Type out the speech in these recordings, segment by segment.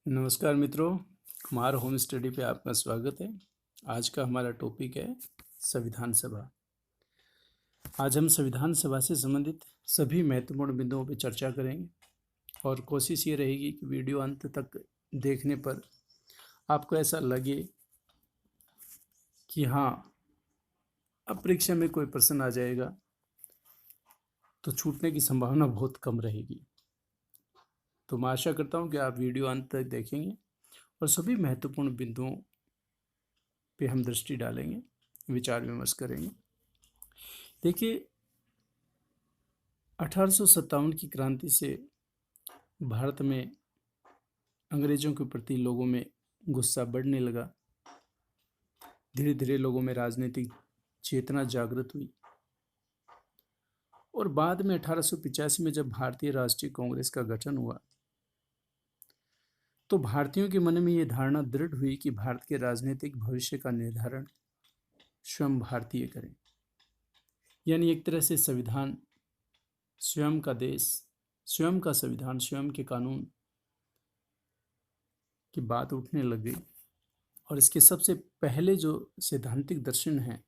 नमस्कार मित्रों, हमारा होम स्टडी पे आपका स्वागत है। आज का हमारा टॉपिक है संविधान सभा। आज हम संविधान सभा से संबंधित सभी महत्वपूर्ण बिंदुओं पर चर्चा करेंगे और कोशिश ये रहेगी कि वीडियो अंत तक देखने पर आपको ऐसा लगे कि हाँ, अब परीक्षा में कोई प्रश्न आ जाएगा तो छूटने की संभावना बहुत कम रहेगी। तो मैं आशा करता हूँ कि आप वीडियो अंत तक देखेंगे और सभी महत्वपूर्ण बिंदुओं पे हम दृष्टि डालेंगे, विचार विमर्श करेंगे। देखिए, 1857 की क्रांति से भारत में अंग्रेजों के प्रति लोगों में गुस्सा बढ़ने लगा। धीरे धीरे लोगों में राजनीतिक चेतना जागृत हुई और बाद में 1885 में जब भारतीय राष्ट्रीय कांग्रेस का गठन हुआ तो भारतीयों के मन में ये धारणा दृढ़ हुई कि भारत के राजनीतिक भविष्य का निर्धारण स्वयं भारतीय करें। यानी एक तरह से संविधान स्वयं का देश, स्वयं का संविधान, स्वयं के कानून की बात उठने लग गई। और इसके सबसे पहले जो सैद्धांतिक दर्शन हैं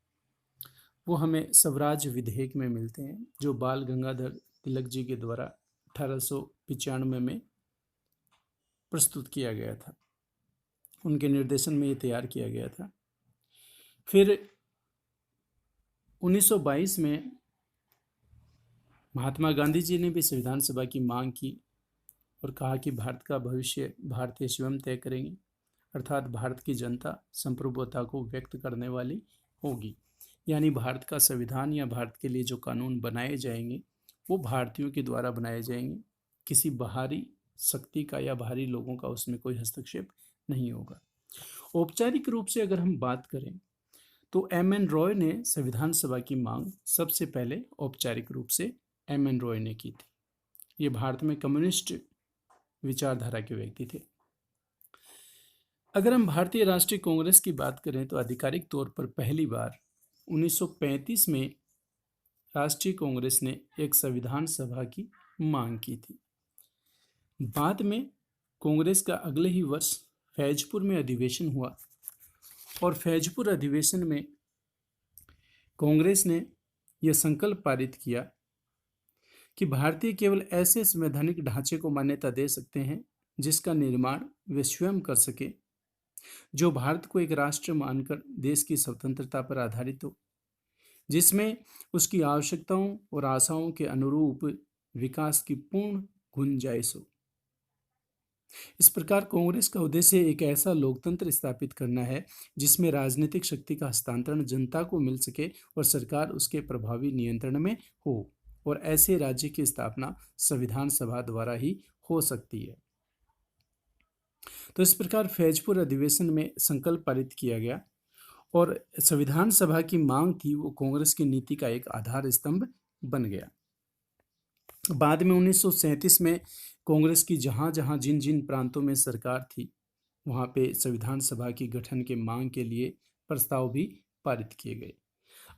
वो हमें स्वराज विधेयक में मिलते हैं, जो बाल गंगाधर तिलक जी के द्वारा 1895 में प्रस्तुत किया गया था। उनके निर्देशन में ये तैयार किया गया था। फिर 1922 में महात्मा गांधी जी ने भी संविधान सभा की मांग की और कहा कि भारत का भविष्य भारतीय स्वयं तय करेंगे, अर्थात भारत की जनता संप्रभुता को व्यक्त करने वाली होगी। यानी भारत का संविधान या भारत के लिए जो कानून बनाए जाएंगे वो भारतीयों के द्वारा बनाए जाएंगे। किसी बाहरी शक्ति का या बाहरी लोगों का उसमें कोई हस्तक्षेप नहीं होगा। औपचारिक रूप से अगर हम बात करें तो एम.एन. रॉय ने संविधान सभा की मांग सबसे पहले औपचारिक रूप से एम.एन. रॉय ने की थी। ये भारत में कम्युनिस्ट विचारधारा के व्यक्ति थे। अगर हम भारतीय राष्ट्रीय कांग्रेस की बात करें तो आधिकारिक तौर पर पहली बार 1935 में राष्ट्रीय कांग्रेस ने एक संविधान सभा की मांग की थी। बाद में कांग्रेस का अगले ही वर्ष फैजपुर में अधिवेशन हुआ और फैजपुर अधिवेशन में कांग्रेस ने यह संकल्प पारित किया कि भारतीय केवल ऐसे संवैधानिक ढांचे को मान्यता दे सकते हैं जिसका निर्माण वे स्वयं कर सके, जो भारत को एक राष्ट्र मानकर देश की स्वतंत्रता पर आधारित हो, जिसमें उसकी आवश्यकताओं और आशाओं के अनुरूप विकास की पूर्ण गुंजाइश हो। इस प्रकार कांग्रेस का उद्देश्य एक ऐसा लोकतंत्र स्थापित करना है जिसमें राजनीतिक शक्ति का हस्तांतरण जनता को मिल सके और सरकार उसके प्रभावी नियंत्रण में हो, और ऐसे राज्य की स्थापना संविधान सभा द्वारा ही हो सकती है। तो इस प्रकार फैजपुर अधिवेशन में संकल्प पारित किया गया और संविधान सभा की मांग थी वो कांग्रेस की नीति का एक आधार स्तंभ बन गया। बाद में 1937 में कांग्रेस की जहां जहां जिन जिन प्रांतों में सरकार थी वहां पे संविधान सभा की गठन के मांग के लिए प्रस्ताव भी पारित किए गए।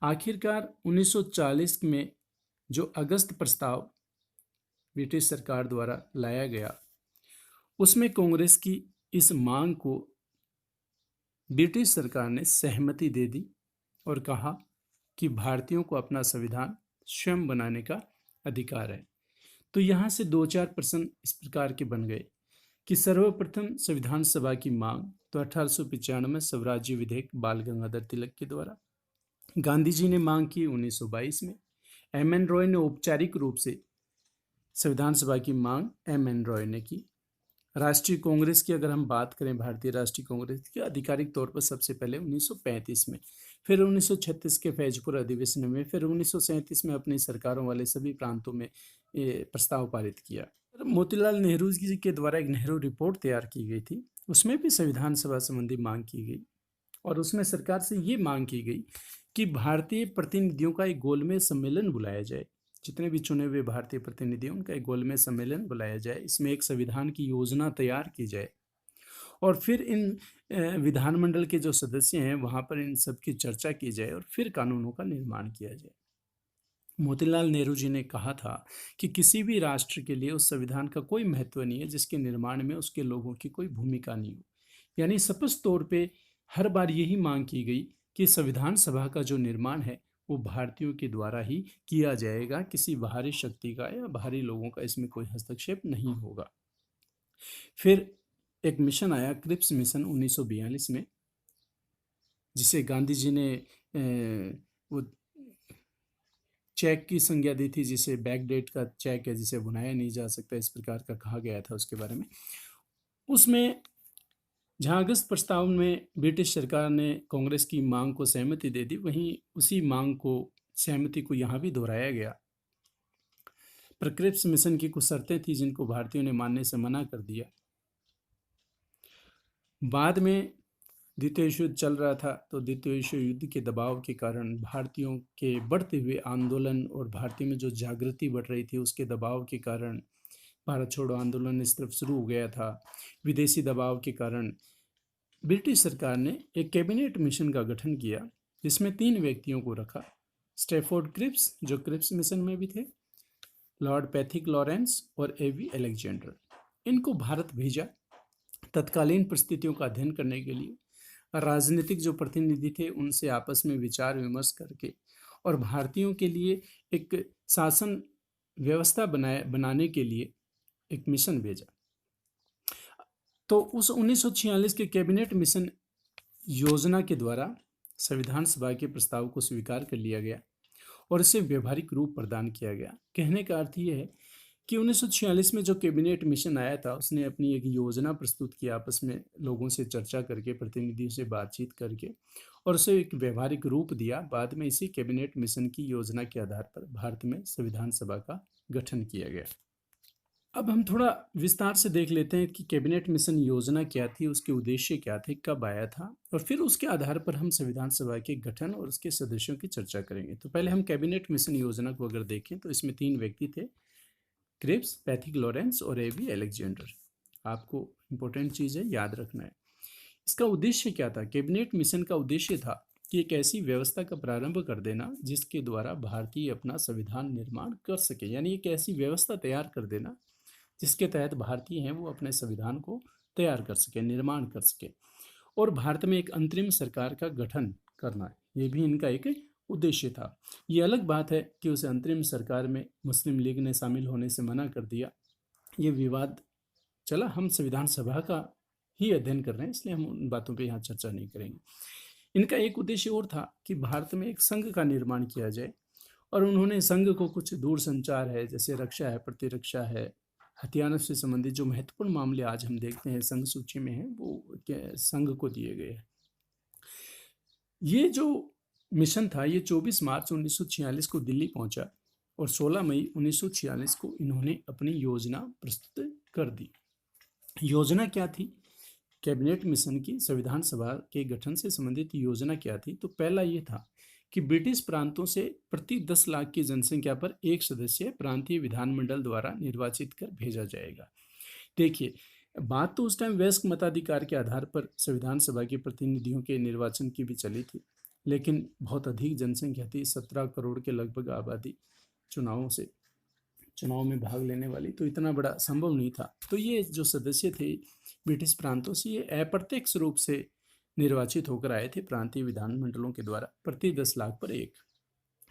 आखिरकार 1940 में जो अगस्त प्रस्ताव ब्रिटिश सरकार द्वारा लाया गया उसमें कांग्रेस की इस मांग को ब्रिटिश सरकार ने सहमति दे दी और कहा कि भारतीयों को अपना संविधान स्वयं बनाने का अधिकार है। तो यहाँ से दो चार प्रश्न इस प्रकार के बन गए कि सर्वप्रथम संविधान सभा की मांग तो 1895 में स्वराज्य विधेयक बाल गंगाधर तिलक के द्वारा, गांधी जी ने मांग की 1922 में, एम.एन. रॉय ने औपचारिक रूप से संविधान सभा की मांग एम.एन. रॉय ने की। राष्ट्रीय कांग्रेस की अगर हम बात करें, भारतीय राष्ट्रीय कांग्रेस की आधिकारिक तौर पर सबसे पहले 1935 में, फिर 1936 के फैजपुर अधिवेशन में, फिर 1937 में अपनी सरकारों वाले सभी प्रांतों में प्रस्ताव पारित किया। मोतीलाल नेहरू जी के द्वारा एक नेहरू रिपोर्ट तैयार की गई थी, उसमें भी संविधान सभा संबंधी मांग की गई और उसमें सरकार से ये मांग की गई कि भारतीय प्रतिनिधियों का एक गोलमेज सम्मेलन बुलाया जाए। जितने भी चुने हुए भारतीय प्रतिनिधि उनका एक गोलमेज सम्मेलन बुलाया जाए, इसमें एक संविधान की योजना तैयार की जाए और फिर इन विधानमंडल के जो सदस्य हैं वहाँ पर इन सब की चर्चा की जाए और फिर कानूनों का निर्माण किया जाए। मोतीलाल नेहरू जी ने कहा था कि किसी भी राष्ट्र के लिए उस संविधान का कोई महत्व नहीं है जिसके निर्माण में उसके लोगों की कोई भूमिका नहीं हो। यानी स्पष्ट तौर पे हर बार यही मांग की गई कि संविधान सभा का जो निर्माण है वो भारतीयों के द्वारा ही किया जाएगा, किसी बाहरी शक्ति का या बाहरी लोगों का इसमें कोई हस्तक्षेप नहीं होगा। फिर एक मिशन आया, क्रिप्स मिशन 1942 में, जिसे गांधी जी ने वो चेक की संज्ञा दी थी, जिसे बैकडेट का चेक है, जिसे भुनाया नहीं जा सकता, इस प्रकार का कहा गया था उसके बारे में। उसमें जहां अगस्त प्रस्ताव में ब्रिटिश सरकार ने कांग्रेस की मांग को सहमति दे दी, वहीं उसी मांग को, सहमति को यहाँ भी दोहराया गया। पर क्रिप्स मिशन की कुछ शर्तें थी जिनको भारतीयों ने मानने से मना कर दिया। बाद में द्वितीय विश्व युद्ध चल रहा था, तो द्वितीय विश्व युद्ध के दबाव के कारण भारतीयों के बढ़ते हुए आंदोलन और भारतीय में जो जागृति बढ़ रही थी उसके दबाव के कारण भारत छोड़ो आंदोलन इस तरफ शुरू हो गया था। विदेशी दबाव के कारण ब्रिटिश सरकार ने एक कैबिनेट मिशन का गठन किया, जिसमें 3 व्यक्तियों को रखा। स्टैफोर्ड क्रिप्स, जो क्रिप्स मिशन में भी थे, लॉर्ड पैथिक लॉरेंस और एवी अलेक्जेंडर। इनको भारत भेजा तत्कालीन परिस्थितियों का अध्ययन करने के लिए। राजनीतिक जो प्रतिनिधि थे उनसे आपस में विचार विमर्श करके और भारतीयों के लिए एक शासन व्यवस्था बनाने के लिए एक मिशन भेजा। तो उस 1946 के कैबिनेट मिशन योजना के द्वारा संविधान सभा के प्रस्ताव को स्वीकार कर लिया गया और इसे व्यवहारिक रूप प्रदान किया गया। कहने का अर्थ यह है कि 1946 में जो कैबिनेट मिशन आया था उसने अपनी एक योजना प्रस्तुत की, आपस में लोगों से चर्चा करके, प्रतिनिधियों से बातचीत करके, और उसे एक व्यवहारिक रूप दिया। बाद में इसी कैबिनेट मिशन की योजना के आधार पर भारत में संविधान सभा का गठन किया गया। अब हम थोड़ा विस्तार से देख लेते हैं कि कैबिनेट मिशन योजना क्या थी, उसके उद्देश्य क्या थे, कब आया था, और फिर उसके आधार पर हम संविधान सभा के गठन और उसके सदस्यों की चर्चा करेंगे। तो पहले हम कैबिनेट मिशन योजना को अगर देखें तो इसमें 3 व्यक्ति थे, क्रिप्स, पैथिक लॉरेंस और एवी अलेक्जेंडर। आपको इंपॉर्टेंट चीज़ है, याद रखना है। इसका उद्देश्य क्या था? कैबिनेट मिशन का उद्देश्य था कि एक ऐसी व्यवस्था का प्रारंभ कर देना जिसके द्वारा भारतीय अपना संविधान निर्माण कर सके, यानी एक ऐसी व्यवस्था तैयार कर देना जिसके तहत भारतीय हैं वो अपने संविधान को तैयार कर सके, निर्माण कर सके, और भारत में एक अंतरिम सरकार का गठन करना, ये भी इनका एक उद्देश्य था। ये अलग बात है कि उस अंतरिम सरकार में मुस्लिम लीग ने शामिल होने से मना कर दिया। ये विवाद चला। हम संविधान सभा का ही अध्ययन कर रहे हैं, इसलिए हम उन बातों पे यहाँ चर्चा नहीं करेंगे। इनका एक उद्देश्य और था कि भारत में एक संघ का निर्माण किया जाए, और उन्होंने संघ को कुछ दूर संचार है, जैसे रक्षा है, प्रतिरक्षा है, हथियारों से संबंधित जो महत्वपूर्ण मामले आज हम देखते हैं संघ सूची में हैं, वो संघ को दिए गए हैं। ये जो मिशन था ये 24 मार्च 1946 को दिल्ली पहुंचा और 16 मई 1946 को इन्होंने अपनी योजना प्रस्तुत कर दी। योजना क्या थी? कैबिनेट मिशन की संविधान सभा के गठन से संबंधित योजना क्या थी? तो पहला ये था कि ब्रिटिश प्रांतों से प्रति 10 लाख की जनसंख्या पर एक सदस्य प्रांतीय विधानमंडल द्वारा निर्वाचित कर भेजा जाएगा। देखिए, बात तो उस टाइम वयस्क मताधिकार के आधार पर संविधान सभा के प्रतिनिधियों के निर्वाचन की भी चली थी, लेकिन बहुत अधिक जनसंख्या थी, 17 करोड़ के लगभग आबादी चुनाव में भाग लेने वाली, तो इतना बड़ा संभव नहीं था। तो ये जो सदस्य थे ब्रिटिश प्रांतों से, ये अप्रत्यक्ष रूप से निर्वाचित होकर आए थे प्रांतीय विधानमंडलों के द्वारा, प्रति 10 लाख पर एक।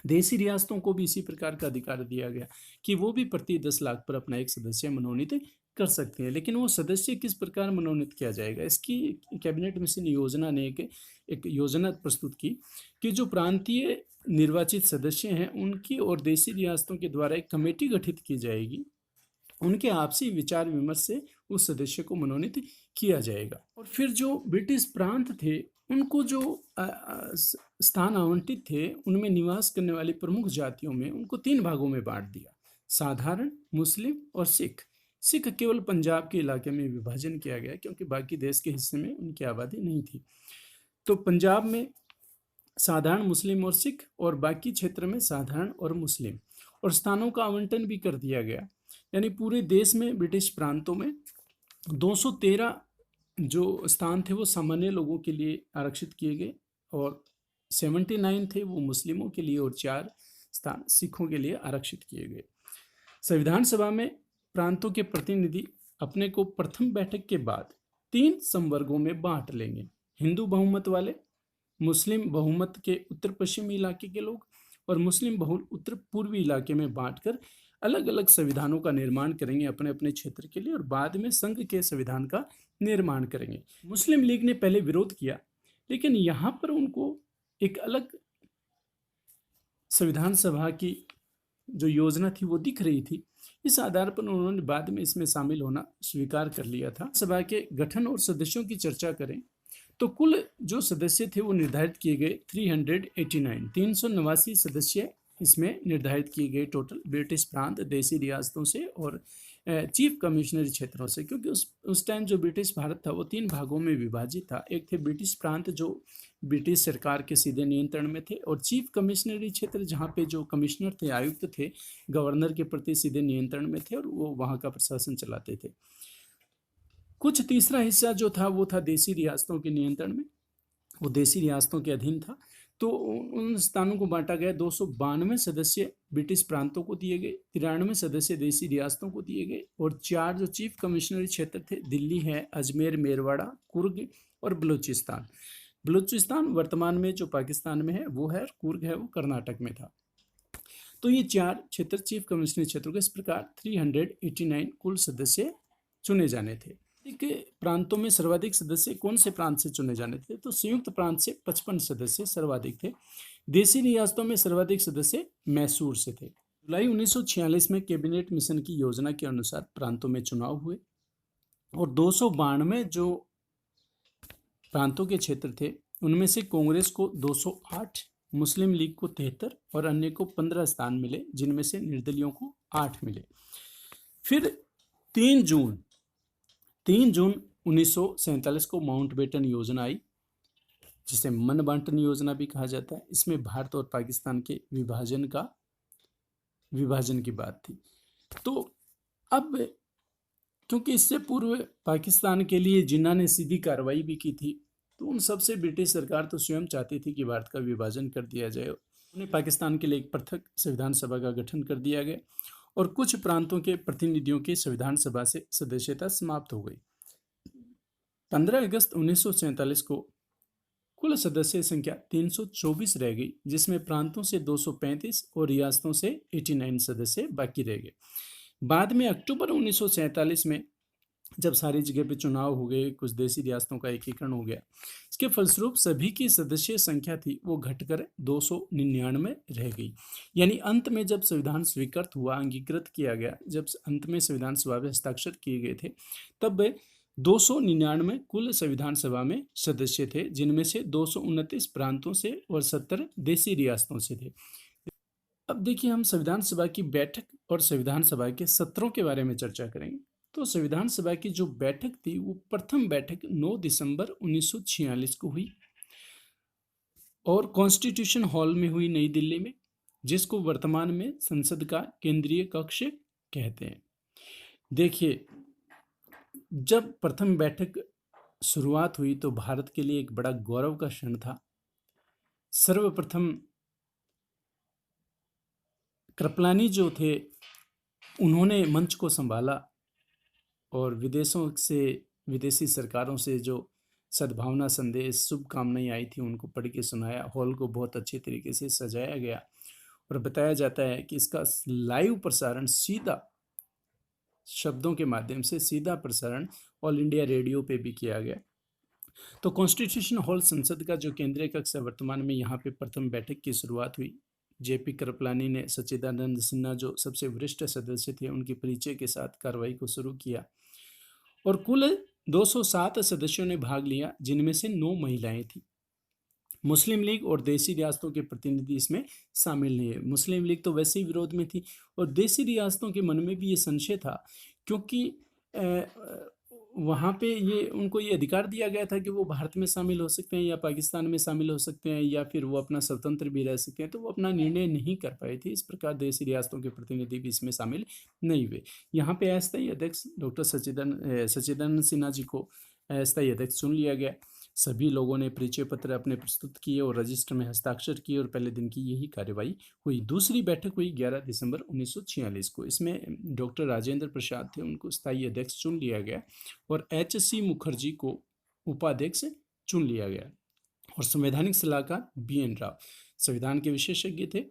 देशी रियासतों को भी इसी प्रकार का अधिकार दिया गया कि वो भी प्रति 10 लाख पर अपना एक सदस्य मनोनीत कर सकते हैं। लेकिन वो सदस्य किस प्रकार मनोनीत किया जाएगा, इसकी कैबिनेट मिशन योजना ने एक योजना प्रस्तुत की कि जो प्रांतीय निर्वाचित सदस्य हैं उनकी और देशी रियासतों के द्वारा एक कमेटी गठित की जाएगी, उनके आपसी विचार विमर्श से उस सदस्य को मनोनीत किया जाएगा। और फिर जो ब्रिटिश प्रांत थे उनको जो स्थान आवंटित थे उनमें निवास करने वाली प्रमुख जातियों में उनको 3 भागों में बांट दिया, साधारण, मुस्लिम और सिख। सिख केवल पंजाब के इलाके में विभाजन किया गया क्योंकि बाकी देश के हिस्से में उनकी आबादी नहीं थी। तो पंजाब में साधारण, मुस्लिम और सिख, और बाकी क्षेत्र में साधारण और मुस्लिम, और स्थानों का आवंटन भी कर दिया गया। यानी पूरे देश में ब्रिटिश प्रांतों में 213 जो स्थान थे वो सामान्य लोगों के लिए आरक्षित किए गए, और 79 थे वो मुस्लिमों के लिए, और 4 स्थान सिखों के लिए आरक्षित किए गए। संविधान सभा में प्रांतों के प्रतिनिधि अपने को प्रथम बैठक के बाद 3 संवर्गों में बांट लेंगे। हिंदू बहुमत वाले, मुस्लिम बहुमत के उत्तर पश्चिमी इलाके के लोग और मुस्लिम बहुल उत्तर पूर्वी इलाके में बांटकर अलग अलग संविधानों का निर्माण करेंगे अपने अपने क्षेत्र के लिए और बाद में संघ के संविधान का निर्माण करेंगे। मुस्लिम लीग ने पहले विरोध किया, लेकिन यहाँ पर उनको एक अलग संविधान सभा की जो योजना थी वो दिख रही थी। इस आधार पर उन्होंने बाद में इसमें शामिल होना स्वीकार कर लिया था। सभा के गठन और सदस्यों की चर्चा करें तो कुल जो सदस्य थे वो निर्धारित किए गए 389 सदस्य इसमें निर्धारित किए गए टोटल, ब्रिटिश प्रांत, देसी रियासतों से और चीफ कमिश्नरी क्षेत्रों से, क्योंकि उस टाइम जो ब्रिटिश भारत था वो 3 भागों में विभाजित था। एक थे ब्रिटिश प्रांत जो ब्रिटिश सरकार के सीधे नियंत्रण में थे, और चीफ कमिश्नरी क्षेत्र जहाँ पे जो कमिश्नर थे, आयुक्त थे, गवर्नर के प्रति सीधे नियंत्रण में थे और वो वहाँ का प्रशासन चलाते थे। कुछ तीसरा हिस्सा जो था वो था देसी रियासतों के नियंत्रण में, वो देसी रियासतों के अधीन था। तो उन स्थानों को बांटा गया। 292 सदस्य ब्रिटिश प्रांतों को दिए गए, 93 सदस्य देसी रियासतों को दिए गए और 4 जो चीफ कमिश्नरी क्षेत्र थे, दिल्ली है, अजमेर, मेरवाड़ा, कुर्ग और बलूचिस्तान। बलूचिस्तान वर्तमान में जो पाकिस्तान में है वो है, कुर्ग है वो कर्नाटक में था। तो ये 4 क्षेत्र चीफ कमिश्नरी क्षेत्रों के इस प्रकार 389 कुल सदस्य चुने जाने थे। प्रांतों में सर्वाधिक सदस्य कौन से प्रांत से चुने जाने थे? तो संयुक्त प्रांत से 55 सदस्य सर्वाधिक थे। देसी रियासतों में सर्वाधिक सदस्य मैसूर से थे। जुलाई 1946 में कैबिनेट मिशन की योजना के अनुसार प्रांतों में चुनाव हुए और 292 जो प्रांतों के क्षेत्र थे उनमें से कांग्रेस को 208, मुस्लिम लीग को 73 और अन्य को 15 स्थान मिले, जिनमें से निर्दलियों को 8 मिले। फिर 3 जून 1947 को माउंटबेटन योजना आई, जिसे मनबांटन योजना भी कहा जाता है। इसमें भारत और पाकिस्तान के विभाजन की बात थी। तो अब क्योंकि इससे पूर्व पाकिस्तान के लिए जिन्ना ने सीधी कार्रवाई भी की थी, तो उन सबसे ब्रिटिश सरकार तो स्वयं चाहती थी कि भारत का विभाजन कर दिया जाए। उन्हें पाकिस्तान के लिए एक पृथक संविधान सभा का गठन कर दिया गया और कुछ प्रांतों के प्रतिनिधियों की संविधान सभा से सदस्यता समाप्त हो गई। 15 अगस्त 1947 को कुल सदस्य संख्या 324 रह गई, जिसमें प्रांतों से 235 और रियासतों से 89 सदस्य बाकी रह गए। बाद में अक्टूबर 1947 में जब सारी जगह पे चुनाव हो गए, कुछ देसी रियासतों का एकीकरण हो गया, इसके फलस्वरूप सभी की सदस्य संख्या थी वो घटकर 299 रह गई। यानी अंत में जब संविधान स्वीकृत हुआ, अंगीकृत किया गया, जब अंत में संविधान सभा में हस्ताक्षर किए गए थे, तब 299 कुल संविधान सभा में सदस्य थे, जिनमें से 229 प्रांतों से और 70 देसी रियासतों से थे। अब देखिए, हम संविधान सभा की बैठक और संविधान सभा के सत्रों के बारे में चर्चा करेंगे। तो संविधान सभा की जो बैठक थी वो प्रथम बैठक 9 दिसंबर 1946 को हुई और कॉन्स्टिट्यूशन हॉल में हुई, नई दिल्ली में, जिसको वर्तमान में संसद का केंद्रीय कक्ष कहते हैं। देखिए, जब प्रथम बैठक शुरुआत हुई तो भारत के लिए एक बड़ा गौरव का क्षण था। सर्वप्रथम कृपलानी जो थे उन्होंने मंच को संभाला और विदेशों से, विदेशी सरकारों से जो सद्भावना संदेश, शुभकामनाएं आई थी उनको पढ़ के सुनाया। हॉल को बहुत अच्छे तरीके से सजाया गया और बताया जाता है कि इसका लाइव प्रसारण, सीधा शब्दों के माध्यम से सीधा प्रसारण ऑल इंडिया रेडियो पे भी किया गया। तो कॉन्स्टिट्यूशन हॉल संसद का जो केंद्रीय कक्ष है, वर्तमान में यहाँ पे प्रथम बैठक की शुरुआत हुई। जेपी कृपलानी ने सच्चिदानंद सिन्हा जो सबसे वरिष्ठ सदस्य थे उनके परिचय के साथ कार्रवाई को शुरू किया और कुल 207 सदस्यों ने भाग लिया, जिनमें से 9 महिलाएं थी। मुस्लिम लीग और देसी रियासतों के प्रतिनिधि इसमें शामिल नहीं है। मुस्लिम लीग तो वैसे ही विरोध में थी और देसी रियासतों के मन में भी ये संशय था, क्योंकि वहाँ पे उनको ये अधिकार दिया गया था कि वो भारत में शामिल हो सकते हैं या पाकिस्तान में शामिल हो सकते हैं या फिर वो अपना स्वतंत्र भी रह सकते हैं, तो वो अपना निर्णय नहीं कर पाए थे। इस प्रकार देसी रियासतों के प्रतिनिधि भी इसमें शामिल नहीं हुए। यहाँ पे अस्थायी अध्यक्ष डॉक्टर सच्चिदानंद सिन्हा जी को अस्थायी अध्यक्ष चुन लिया गया। सभी लोगों ने परिचय पत्र अपने प्रस्तुत किए और रजिस्टर में हस्ताक्षर किए और पहले दिन की यही कार्यवाही हुई। दूसरी बैठक हुई 11 दिसंबर 1946 को। इसमें डॉक्टर राजेंद्र प्रसाद थे, उनको स्थायी अध्यक्ष चुन लिया गया और HC मुखर्जी को उपाध्यक्ष चुन लिया गया और संवैधानिक सलाहकार BN राव संविधान के विशेषज्ञ थे,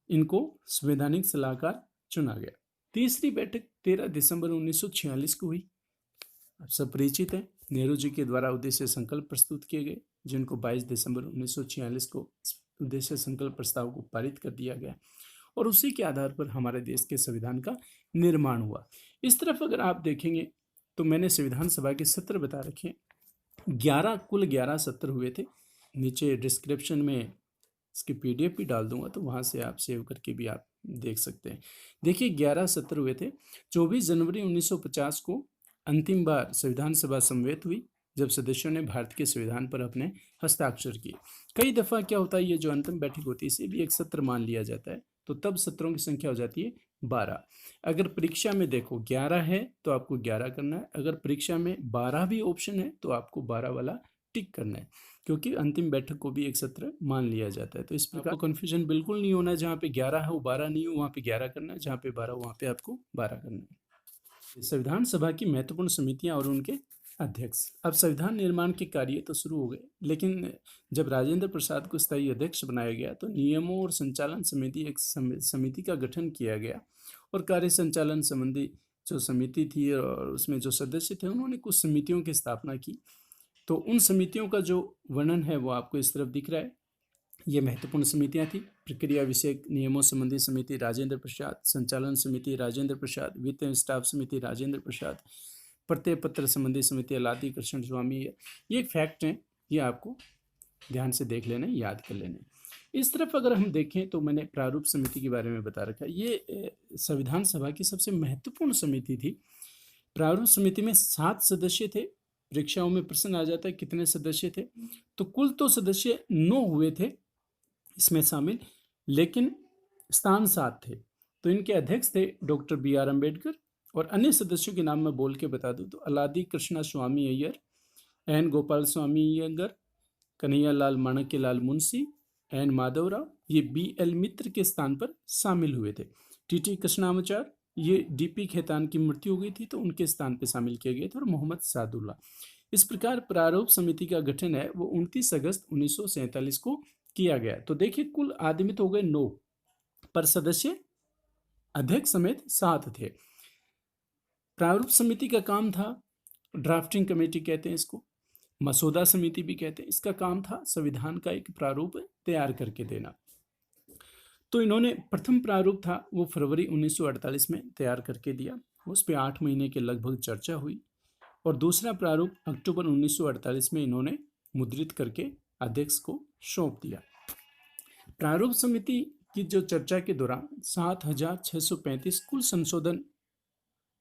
इनको संवैधानिक सलाहकार चुना गया। तीसरी बैठक 13 दिसंबर 1946 को हुई। आप सब परिचित हैं, नेहरू जी के द्वारा उद्देश्य संकल्प प्रस्तुत किए गए, जिनको 22 दिसंबर 1946 को उद्देश्य संकल्प प्रस्ताव को पारित कर दिया गया और उसी के आधार पर हमारे देश के संविधान का निर्माण हुआ। इस तरफ अगर आप देखेंगे तो मैंने संविधान सभा के सत्र बता रखे हैं, 11 कुल 11 सत्र हुए थे। नीचे डिस्क्रिप्शन में इसकी PDF भी डाल दूंगा, तो वहाँ से आप सेव करके भी आप देख सकते हैं। देखिए 11 सत्र हुए थे। 24 जनवरी 1950 को अंतिम बार संविधान सभा समवेत हुई, जब सदस्यों ने भारत के संविधान पर अपने हस्ताक्षर किए। कई दफ़ा क्या होता है, ये जो अंतिम बैठक होती है इसे भी एक सत्र मान लिया जाता है, तो तब सत्रों की संख्या हो जाती है 12। अगर परीक्षा में देखो 11 है तो आपको 11 करना है, अगर परीक्षा में 12 भी ऑप्शन है तो आपको 12 वाला टिक करना है, क्योंकि अंतिम बैठक को भी एक सत्र मान लिया जाता है। तो इस प्रकार कन्फ्यूजन बिल्कुल नहीं होना है, जहाँ पे 11 है वो 12 नहीं हो, वहाँ पे 11 करना है, जहाँ पे 12 वहाँ पे आपको 12 करना है। संविधान सभा की महत्वपूर्ण समितियां और उनके अध्यक्ष। अब संविधान निर्माण के कार्य तो शुरू हो गए, लेकिन जब राजेंद्र प्रसाद को स्थायी अध्यक्ष बनाया गया तो नियमों और संचालन समिति एक समिति का गठन किया गया और कार्य संचालन संबंधी जो समिति थी और उसमें जो सदस्य थे उन्होंने कुछ समितियों की स्थापना की। तो उन समितियों का जो वर्णन है वो आपको इस तरफ दिख रहा है। ये महत्वपूर्ण समितियां थी। प्रक्रिया विषयक नियमों संबंधी समिति राजेंद्र प्रसाद, संचालन समिति राजेंद्र प्रसाद, वित्त एवं स्टाफ समिति राजेंद्र प्रसाद, प्रत्यय पत्र संबंधी समिति अलादी कृष्ण स्वामी। ये एक फैक्ट है, ये आपको ध्यान से देख लेना, याद कर लेना। इस तरफ अगर हम देखें तो मैंने प्रारूप समिति के बारे में बता रखा है। ये संविधान सभा की सबसे महत्वपूर्ण समिति थी। प्रारूप समिति में 7 सदस्य थे। परीक्षाओं में प्रश्न आ जाता है कितने सदस्य थे, तो कुल तो सदस्य 9 हुए थे इसमें शामिल, लेकिन स्थान 7 थे। तो इनके अध्यक्ष थे डॉक्टर BR अम्बेडकर और अन्य सदस्यों के नाम मैं बोल के बता दूं तो अलादी कृष्णा स्वामी अय्यर, N गोपाल स्वामी अय्यर, कन्हैया लाल माणक्य लाल मुंशी, N माधवराव, ये BL मित्र के स्थान पर शामिल हुए थे। TT कृष्णामाचार, ये DP खेतान की मृत्यु हो गई थी तो उनके स्थान पर शामिल किए गए थे, और मोहम्मद सादुल्ला। इस प्रकार प्रारूप समिति का गठन है वो 29 अगस्त 1947 को किया गया। तो देखिए कुल आदमी तो हो गए 9, पर सदस्य अध्यक्ष समेत 7 थे। प्रारूप समिति का काम था, ड्राफ्टिंग कमेटी कहते हैं इसको, मसौदा समिति भी कहते हैं। इसका काम था संविधान का एक प्रारूप तैयार करके देना। तो इन्होंने प्रथम प्रारूप था वो फरवरी 1948 में तैयार करके दिया, उस पर 8 महीने के लगभग चर्चा हुई, और दूसरा प्रारूप अक्टूबर 1948 में इन्होंने मुद्रित करके अध्यक्ष को सौंप दिया। प्रारूप समिति की जो चर्चा के दौरान 7,635 कुल संशोधन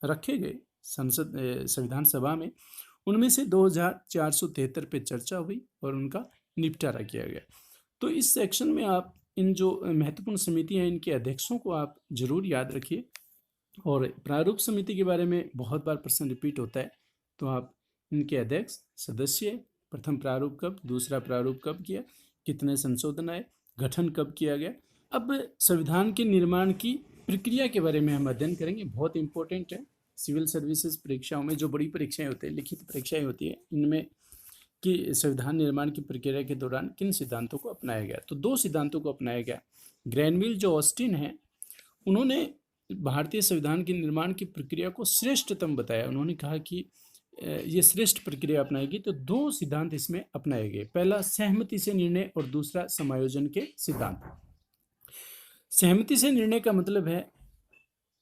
रखे गए संविधान सभा में, उनमें से 2,473 पे चर्चा हुई और उनका निपटारा किया गया। तो इस सेक्शन में आप इन जो महत्वपूर्ण समितियां हैं इनके अध्यक्षों को आप जरूर याद रखिए, और प्रारूप समिति के बारे में बहुत बार प्रश्न रिपीट होता है, तो आप इनके अध्यक्ष, सदस्य, प्रथम प्रारूप कब, दूसरा प्रारूप कब किया, कितने संशोधन आए, गठन कब किया गया। अब संविधान के निर्माण की प्रक्रिया के बारे में हम अध्ययन करेंगे, बहुत इंपॉर्टेंट है। सिविल सर्विसेज परीक्षाओं में जो बड़ी परीक्षाएं होती है, लिखित परीक्षाएं होती है, इनमें कि संविधान निर्माण की प्रक्रिया के दौरान किन सिद्धांतों को अपनाया गया। तो 2 सिद्धांतों को अपनाया गया। ग्रैनविल जो ऑस्टिन है, उन्होंने भारतीय संविधान के निर्माण की प्रक्रिया को श्रेष्ठतम बताया। उन्होंने कहा कि ये श्रेष्ठ प्रक्रिया अपनाएगी। तो 2 सिद्धांत इसमें अपनाए गए। पहला सहमति से निर्णय और दूसरा समायोजन के सिद्धांत। सहमति से निर्णय का मतलब है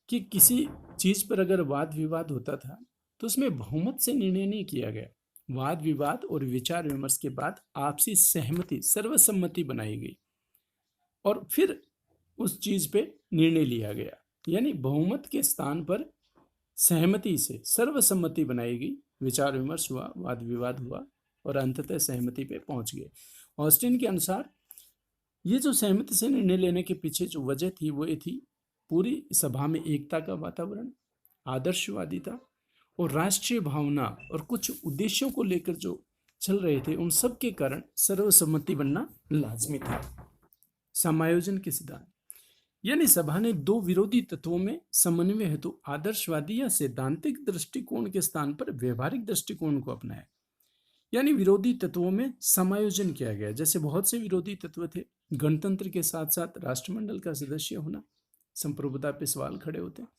कि किसी चीज पर अगर वाद विवाद होता था तो उसमें बहुमत से निर्णय नहीं किया गया। वाद विवाद और विचार विमर्श के बाद आपसी सहमति, सर्वसम्मति बनाई गई और फिर उस चीज पे निर्णय लिया गया। यानी बहुमत के स्थान पर सहमति से सर्वसम्मति बनाई गई, विचार विमर्श हुआ, वाद विवाद हुआ और अंततः सहमति पे पहुंच गए। ऑस्टिन के अनुसार ये जो सहमति से निर्णय लेने के पीछे जो वजह थी वो ये थी, पूरी सभा में एकता का वातावरण, आदर्शवादिता और राष्ट्रीय भावना और कुछ उद्देश्यों को लेकर जो चल रहे थे, उन सब के कारण सर्वसम्मति बनना लाजमी था। समायोजन के सिद्धांत, यानी सभा ने दो विरोधी तत्वों में समन्वय हेतु आदर्शवादी या सैद्धांतिक दृष्टिकोण के स्थान पर व्यवहारिक दृष्टिकोण को अपनाया। यानी विरोधी तत्वों में समायोजन किया गया। जैसे बहुत से विरोधी तत्व थे, गणतंत्र के साथ साथ राष्ट्रमंडल का सदस्य होना, संप्रभुता पे सवाल खड़े होते हैं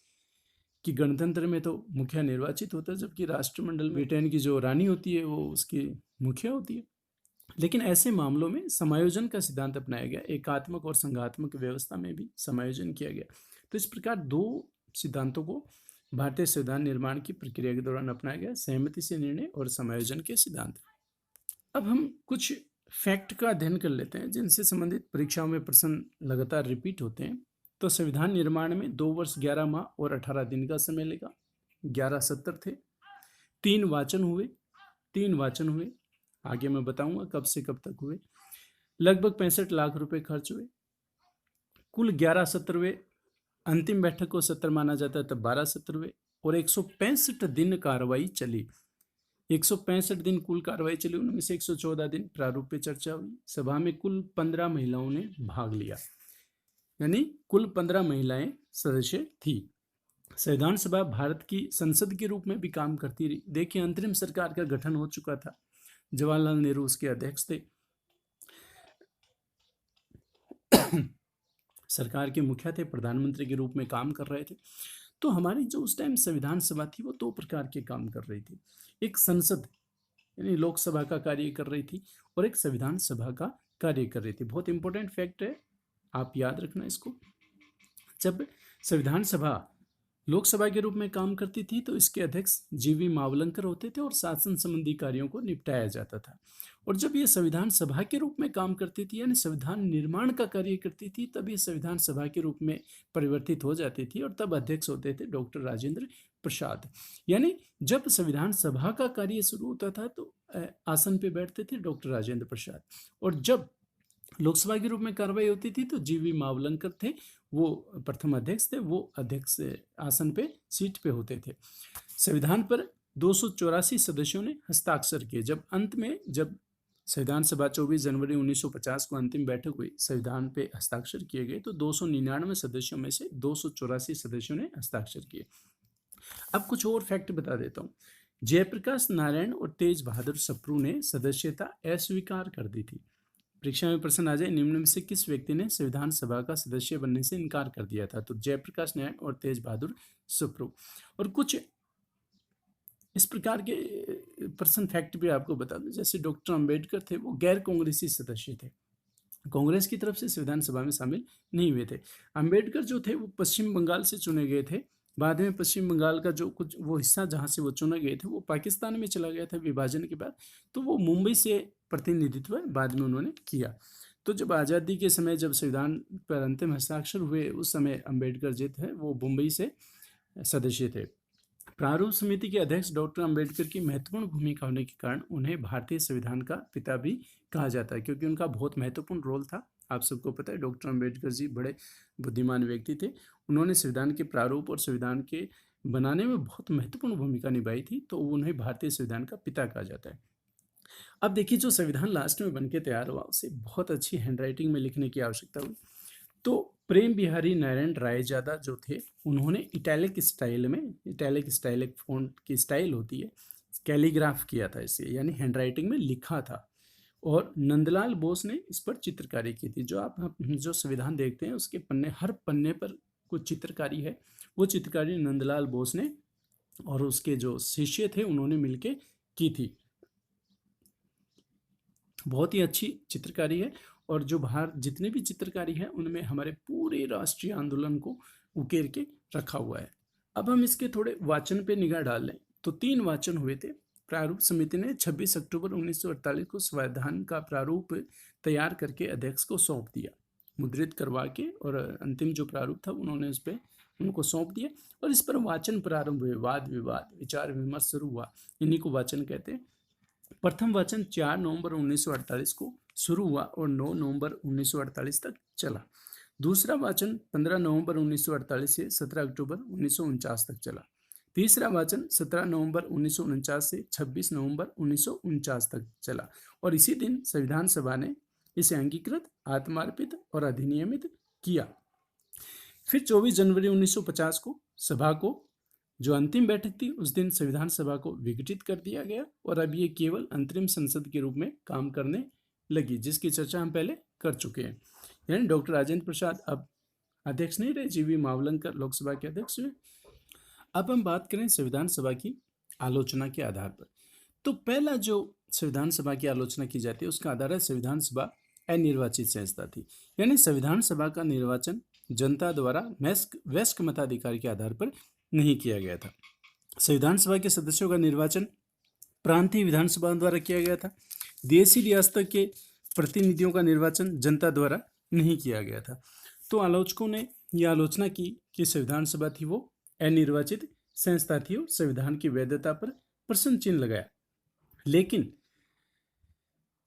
कि गणतंत्र में तो मुखिया निर्वाचित होता है, जबकि राष्ट्रमंडल में ब्रिटेन की जो रानी होती है वो उसकी मुखिया होती है। लेकिन ऐसे मामलों में समायोजन का सिद्धांत अपनाया गया। एकात्मक और संघात्मक व्यवस्था में भी समायोजन किया गया। तो इस प्रकार दो सिद्धांतों को भारतीय संविधान निर्माण की प्रक्रिया के दौरान अपनाया गया, सहमति से निर्णय और समायोजन के सिद्धांत। अब हम कुछ फैक्ट का अध्ययन कर लेते हैं जिनसे संबंधित परीक्षाओं में प्रश्न लगातार रिपीट होते हैं। तो संविधान निर्माण में 2 वर्ष 11 माह और 18 दिन का समय लगा। 11 सत्र थे, 3 वाचन हुए। आगे मैं बताऊंगा कब से कब तक हुए। लगभग 65 लाख रुपए खर्च हुए। कुल 11 सत्र हुए। अंतिम बैठक को सत्र माना जाता है तब 12 सत्र हुए और 165 दिन कार्रवाई चली। 165 दिन कुल कार्रवाई चली, उनमें से 114 दिन प्रारूप पे चर्चा हुई। सभा में कुल 15 महिलाओं ने भाग लिया, यानी कुल 15 महिलाएं सदस्य थी। संविधान सभा भारत की संसद के रूप में भी काम करती रही। देखिए, अंतरिम सरकार का गठन हो चुका था, जवाहरलाल नेहरू उसके अध्यक्ष थे। सरकार के मुखिया थे, प्रधानमंत्री के रूप में काम कर रहे थे। तो हमारी जो उस टाइम संविधान सभा थी वो 2 प्रकार के काम कर रही थी। एक संसद यानी लोकसभा का कार्य कर रही थी और एक संविधान सभा का कार्य कर रही थी। बहुत इंपॉर्टेंट फैक्ट है, आप याद रखना इसको। जब संविधान सभा लोकसभा के रूप में काम करती थी तो इसके अध्यक्ष जीवी मावलंकर होते थे और शासन संबंधी कार्यों को निपटाया जाता था। और जब ये संविधान सभा के रूप में काम करती थी यानी संविधान निर्माण का कार्य करती थी, तब ये संविधान सभा के रूप में परिवर्तित हो जाती थी और तब अध्यक्ष होते थे डॉक्टर राजेंद्र प्रसाद। यानी जब संविधान सभा का कार्य शुरू होता था तो आसन पे बैठते थे डॉक्टर राजेंद्र प्रसाद, और जब लोकसभा के रूप में कार्रवाई होती थी तो जीवी मावलंकर थे, वो प्रथम अध्यक्ष थे। वो अध्यक्ष आसन पे सीट पे होते थे। संविधान पर 284 सदस्यों ने हस्ताक्षर किए। जब संविधान सभा 24 जनवरी 1950 को अंतिम बैठक हुई, संविधान पे हस्ताक्षर किए गए तो 299 सदस्यों में से 284 सदस्यों ने हस्ताक्षर किए। अब कुछ और फैक्ट बता देता हूँ। जयप्रकाश नारायण और तेज बहादुर सप्रू ने सदस्यता अस्वीकार कर दी थी। परीक्षा में प्रश्न आ जाए, निम्न में से किस व्यक्ति ने संविधान सभा का सदस्य बनने से इनकार कर दिया था? तो जयप्रकाश नारायण और तेज बहादुर सप्रू। और कुछ इस प्रकार के प्रश्न फैक्ट भी आपको बता दूं, जैसे डॉक्टर अंबेडकर थे, वो गैर कांग्रेसी सदस्य थे, कांग्रेस की तरफ से संविधान सभा में शामिल नहीं हुए थे। अंबेडकर जो थे वो पश्चिम बंगाल से चुने गए थे। बाद में पश्चिम बंगाल का जो कुछ वो हिस्सा जहाँ से वो चुने गए थे वो पाकिस्तान में चला गया था विभाजन के बाद, तो वो मुंबई से प्रतिनिधित्व बाद में उन्होंने किया। तो जब आज़ादी के समय जब संविधान पर अंतिम हस्ताक्षर हुए उस समय अंबेडकर जी थे वो मुंबई से सदस्य थे। प्रारूप समिति के अध्यक्ष डॉक्टर अंबेडकर की महत्वपूर्ण भूमिका होने के कारण उन्हें भारतीय संविधान का पिता भी कहा जाता है, क्योंकि उनका बहुत महत्वपूर्ण रोल था। आप सबको पता है डॉक्टर अंबेडकर जी बड़े बुद्धिमान व्यक्ति थे। उन्होंने संविधान के प्रारूप और संविधान के बनाने में बहुत महत्वपूर्ण भूमिका निभाई थी, तो उन्हें भारतीय संविधान का पिता कहा जाता है। अब देखिए, जो संविधान लास्ट में बनके तैयार हुआ उसे बहुत अच्छी हैंडराइटिंग में लिखने की आवश्यकता हुई। तो प्रेम बिहारी नारायण रायजादा जो थे उन्होंने इटैलिक स्टाइल एक फॉन्ट की स्टाइल होती है, कैलीग्राफ किया था इसे, यानी हैंडराइटिंग में लिखा था। और नंदलाल बोस ने इस पर चित्रकारी की थी। जो जो संविधान देखते हैं उसके हर पन्ने पर कुछ चित्रकारी है, वो चित्रकारी नंदलाल बोस ने और उसके जो शिष्य थे उन्होंने मिलके की थी। बहुत ही अच्छी चित्रकारी है और जो बाहर जितने भी चित्रकारी है उनमें हमारे पूरे राष्ट्रीय आंदोलन को उकेर के रखा हुआ है। अब हम इसके थोड़े वाचन पे निगाह डाल लें तो 3 वाचन हुए थे। प्रारूप समिति ने 26 अक्टूबर 1948 को संविधान का प्रारूप तैयार करके अध्यक्ष को सौंप दिया, मुद्रित करवा के, और अंतिम जो प्रारूप था उन्होंने उस पर उनको सौंप दिया और इस पर वाचन प्रारंभ हुए। वाद विवाद विचार विमर्श शुरू हुआ, इन्हीं को वाचन कहते हैं। प्रथम वाचन 4 नवंबर 1948 को शुरू हुआ और 9 नवंबर 1948 तक चला। दूसरा वाचन 15 नवंबर 1948 से 17 अक्टूबर 1949 तक चला। तीसरा वाचन 17 नवंबर 1949 से 26 नवंबर 1949 तक चला और इसी दिन संविधान सभा ने इसे अंगीकृत, आत्मार्पित और अधिनियमित किया। फिर 24 जनवरी 1950 को सभा को जो अंतिम बैठक थी उस दिन संविधान सभा को विघटित कर दिया गया और अब ये केवल अंतरिम संसद के रूप में काम करने लगी, जिसकी चर्चा हम पहले कर चुके हैं। यानी डॉक्टर राजेंद्र प्रसाद अब अध्यक्ष नहीं रहे, जीवी मावलंकर लोकसभा के अध्यक्ष हुए। अब हम बात करें संविधान सभा की आलोचना के आधार पर। तो पहला जो संविधान सभा की आलोचना की जाती है उसका आधार है संविधान सभा अनिर्वाचित संस्था थी, यानी संविधान सभा का निर्वाचन जनता द्वारा वयस्क मताधिकार के आधार पर नहीं किया गया था। संविधान सभा के सदस्यों का निर्वाचन प्रांतीय विधानसभा द्वारा किया गया था। देशी रियासतों के प्रतिनिधियों का निर्वाचन जनता द्वारा नहीं किया गया था। तो आलोचकों ने यह आलोचना की कि संविधान सभा थी वो अनिर्वाचित संस्था थी और संविधान की वैधता पर प्रश्न चिन्ह लगाया। लेकिन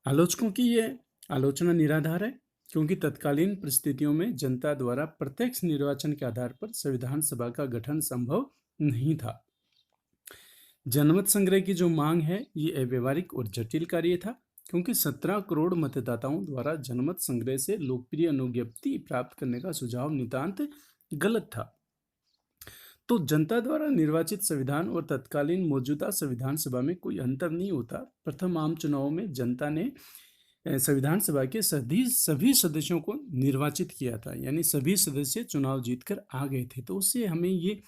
आलोचकों की यह आलोचना निराधार है, क्योंकि तत्कालीन परिस्थितियों में जनता द्वारा प्रत्यक्ष निर्वाचन के आधार पर संविधान सभा का गठन संभव नहीं था। जनमत संग्रह की जो मांग है ये अव्यवहारिक और जटिल कार्य था, क्योंकि 17 करोड़ मतदाताओं द्वारा जनमत संग्रह से लोकप्रिय अनुज्ञप्ति प्राप्त करने का सुझाव नितांत गलत था। तो जनता द्वारा निर्वाचित संविधान और तत्कालीन मौजूदा संविधान सभा में कोई अंतर नहीं होता। प्रथम आम चुनाव में जनता ने संविधान सभा के सभी सदस्यों को निर्वाचित किया था, यानी सभी सदस्य चुनाव जीतकर आ गए थे। तो उससे हमें ये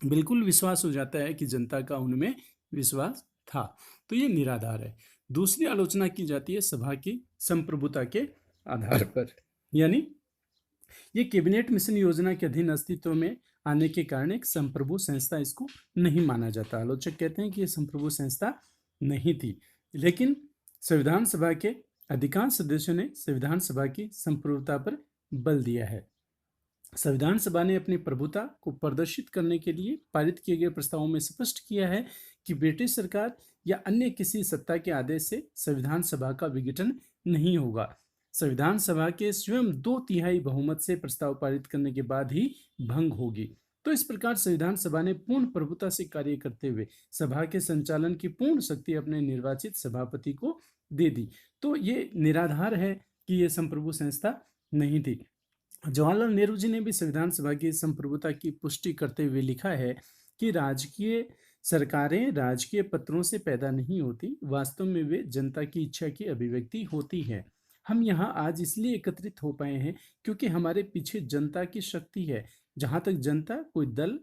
बिल्कुल विश्वास हो जाता है कि जनता का उनमें विश्वास था। तो ये निराधार है। दूसरी आलोचना की जाती है सभा की संप्रभुता के आधार पर, यानी ये कैबिनेट मिशन योजना के अधीन अस्तित्व में आने के कारण एक संप्रभु संस्था इसको नहीं माना जाता। आलोचक कहते हैं कि ये संप्रभु संस्था नहीं थी, लेकिन संविधान सभा के अधिकांश सदस्यों ने संविधान सभा की संप्रभुता पर बल दिया है। संविधान सभा ने अपनी प्रभुता को प्रदर्शित करने के लिए पारित किए गए प्रस्तावों में स्पष्ट किया है कि ब्रिटिश सरकार या अन्य किसी सत्ता के आदेश से संविधान सभा का विघटन नहीं होगा। संविधान सभा के स्वयं 2/3 बहुमत से प्रस्ताव पारित करने के बाद ही भंग होगी। तो इस प्रकार संविधान सभा ने पूर्ण प्रभुता से कार्य करते हुए सभा के संचालन की पूर्ण शक्ति अपने निर्वाचित सभापति को दे दी। तो ये निराधार है कि ये संप्रभु संस्था नहीं थी। जवाहरलाल नेहरू जी ने भी संविधान सभा की संप्रभुता की पुष्टि करते हुए लिखा है कि राजकीय सरकारें राजकीय पत्रों से पैदा नहीं होती, वास्तव में वे जनता की इच्छा की अभिव्यक्ति होती है। हम यहाँ आज इसलिए एकत्रित हो पाए हैं क्योंकि हमारे पीछे जनता की शक्ति है। जहाँ तक जनता कोई दल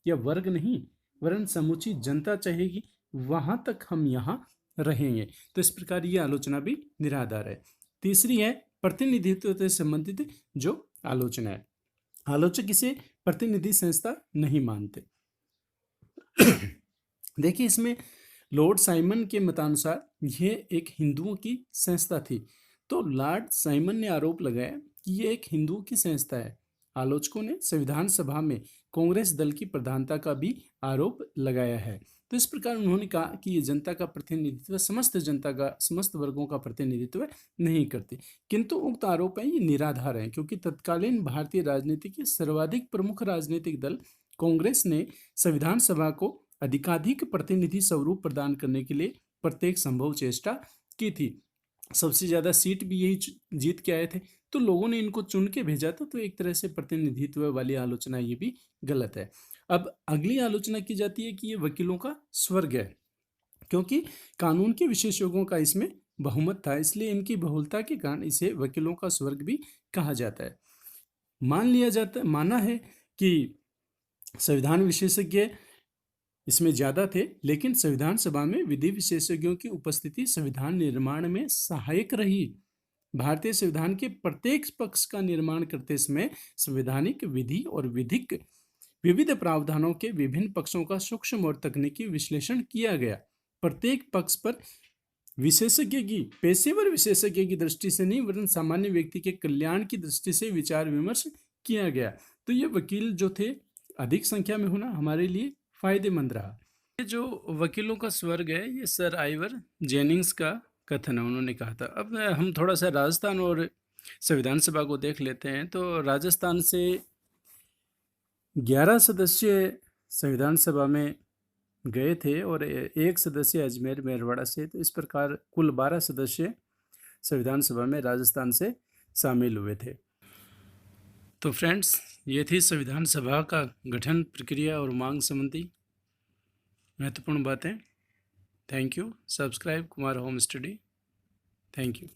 या वर्ग नहीं वरन समूची जनता चाहेगी, वहां तक हम यहाँ रहेंगे। तो इस प्रकार ये आलोचना भी निराधार है। तीसरी है प्रतिनिधित्व से संबंधित जो आलोचना है। आलोचक इसे प्रतिनिधि संस्था नहीं मानते। देखिए, इसमें लॉर्ड साइमन के मतानुसार यह एक हिंदुओं की संस्था थी। तो लॉर्ड साइमन ने आरोप लगाया कि यह एक हिंदुओं की संस्था है। आलोचकों ने संविधान सभा में कांग्रेस दल की प्रधानता का भी आरोप लगाया है। तो इस प्रकार उन्होंने कहा कि ये जनता का प्रतिनिधित्व, समस्त वर्गों का प्रतिनिधित्व नहीं करती। किंतु उक्त आरोप है ये निराधार है, क्योंकि तत्कालीन भारतीय राजनीति के सर्वाधिक प्रमुख राजनीतिक दल कांग्रेस ने संविधान सभा को अधिकाधिक प्रतिनिधि स्वरूप प्रदान करने के लिए प्रत्येक संभव चेष्टा की थी। सबसे ज्यादा सीट भी यही जीत के आए थे, तो लोगों ने इनको चुन के भेजा था। तो एक तरह से प्रतिनिधित्व वाली आलोचना ये भी गलत है। अब अगली आलोचना की जाती है कि ये वकीलों का स्वर्ग है, क्योंकि कानून के विशेषज्ञों का इसमें बहुमत था, इसलिए इनकी बहुलता के कारण इसे वकीलों का स्वर्ग भी कहा जाता है। माना है कि संविधान विशेषज्ञ इसमें ज्यादा थे, लेकिन संविधान सभा में विधि विशेषज्ञों की उपस्थिति संविधान निर्माण में सहायक रही। भारतीय संविधान के प्रत्येक पक्ष का निर्माण करते समय संवैधानिक विधि और विधिक विविध प्रावधानों के विभिन्न पक्षों का सूक्ष्म और तकनीकी विश्लेषण किया गया। प्रत्येक पक्ष पर पेशेवर विशेषज्ञ की दृष्टि से नहीं वरन सामान्य व्यक्ति के कल्याण की दृष्टि से विचार विमर्श किया गया। तो ये वकील जो थे अधिक संख्या में होना हमारे लिए फायदेमंद रहा। ये जो वकीलों का स्वर्ग है ये सर आइवर जेनिंग्स का कथन है, उन्होंने कहा था। अब हम थोड़ा सा राजस्थान और संविधान सभा को देख लेते हैं। तो राजस्थान से 11 सदस्य संविधान सभा में गए थे और एक सदस्य अजमेर मेरवाड़ा से। तो इस प्रकार कुल 12 सदस्य संविधान सभा में राजस्थान से शामिल हुए थे। तो फ्रेंड्स, ये थी संविधान सभा का गठन प्रक्रिया और मांग संबंधी महत्वपूर्ण बातें। Thank you. Subscribe Kumar home study. Thank you.